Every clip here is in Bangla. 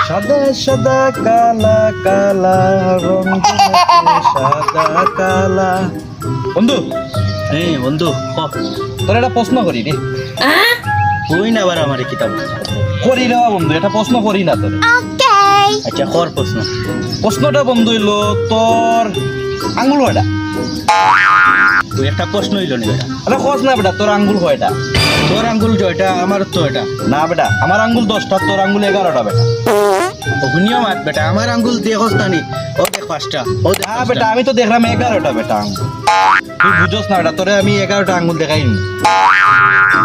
সাদা সাদা কালা কালা রং সাদা কালা। বন্ধু হ্যাঁ বন্ধু তোর একটা প্রশ্ন করি রে। কই না আবার আমার কিতাব করি রে বন্ধু, এটা প্রশ্ন করি না তোর। আচ্ছা কর প্রশ্ন। প্রশ্নটা বন্ধু হইলো তোর আঙ্গুল কয়টা? তুই একটা প্রশ্ন হইল নি বেটা। আরে খোঁজ না বেটা, তোর আঙ্গুল কয়টা? তোর আঙ্গুল জয়টা আমার তো এটা না বেটা, আমার আঙ্গুল 10টা, তোর আঙ্গুল 11টা বেটা। অগ্নিও মাত বেটা, আমার আঙ্গুল দেখোস না নি? ও দেখ 5টা, ও দেখ হ্যাঁ বেটা, আমি তো দেখলাম 11টা বেটা আঙ্গুল। তুই বুঝোস না বেটা, তোরে আমি 11টা আঙ্গুল দেখাইনি।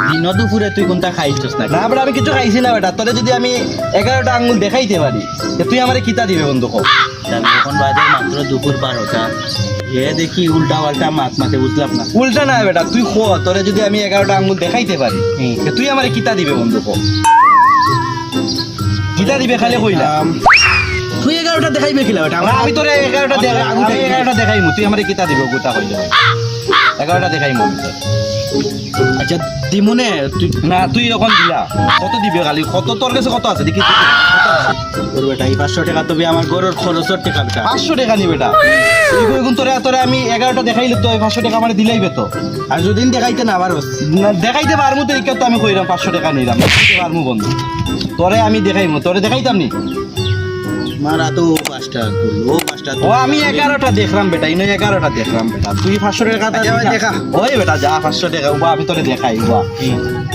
দিন দুপুরে তুই কোনটা খাইছস না? না বেটা, আমি কিছু খাইছি না বেটা। তোরে যদি আমি 11টা আঙ্গুল দেখাইতে পারি তুই আমারে কিতা দিবে বন্ধু? কো এখন বাজে মাত্র দুপুর 12টা, এ দেখি উল্টা পাল্টা মাত মাতে, বুঝলাম না। উল্টা না বেটা, তুই খো, তোরে যদি আমি 11টা আঙ্গুল দেখাইতে পারি তুই আমারে কিতা দিবে বন্ধু? কো কিতা দিবে খালি কইলাম। তুই 11টা দেখাইবে কিলা বেটা? আমি তোরে 11টা দেখাইমু, তুই আমারে কিতা দিবে গোটা কইলে? 11টা দেখাইমু আমি তোরে। আচ্ছা দিমনে তুই না তুই এখন দিলা কত দিবে খালি? কত তোর কাছে কত আছে দেখি? তোর বেটা এই 500 টাকা তবে আমার গরুর খরচের টাকা বেটা। 500 টাকা নি বেটা। এগুন তোরে তোরে আমি 11টা দেখাইলে তো 500 টাকা আমার দিলাইবে তো। আর যদি দেখাইতে না পারো না দেখাইতে পারমু তো, এই তো আমি কইলাম 500 টাকা নিলাম, দেখাইতে পারমু বন্ধু। তোরে আমি দেখাইমু, তোরে দেখাইতাম নি। মারা তো 5টা করলো, ও 5টা ও আমি 11টা দেখলাম বেটা, ইনো 11টা দেখলাম বেটা। তুই 500 টাকা আচ্ছা, ভাই, দেখা। ওই বেটা যা 500 টাকা উবা আমি তোরে দেখাই উবা।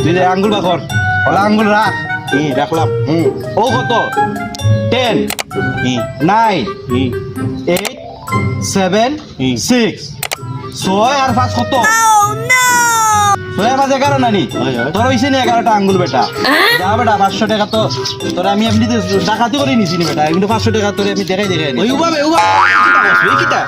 তুই যে আঙ্গুল বাকর, ওলা আঙ্গুল রাখ। রাখলাম। ও কত? 10 9 8 7 6 6 আর 5 কত? 6 আর 5 11 নানি। তোর হইছে নি 11টা আঙ্গুল বেটা। যা বেটা 500 টাকা তো তোরে আমি এমনিতে ডাকাতি করে নিছি নি বেটা, কিন্তু 500 টাকা তোরে আমি দেখাই দেখাই নি। ওই উবা কিটা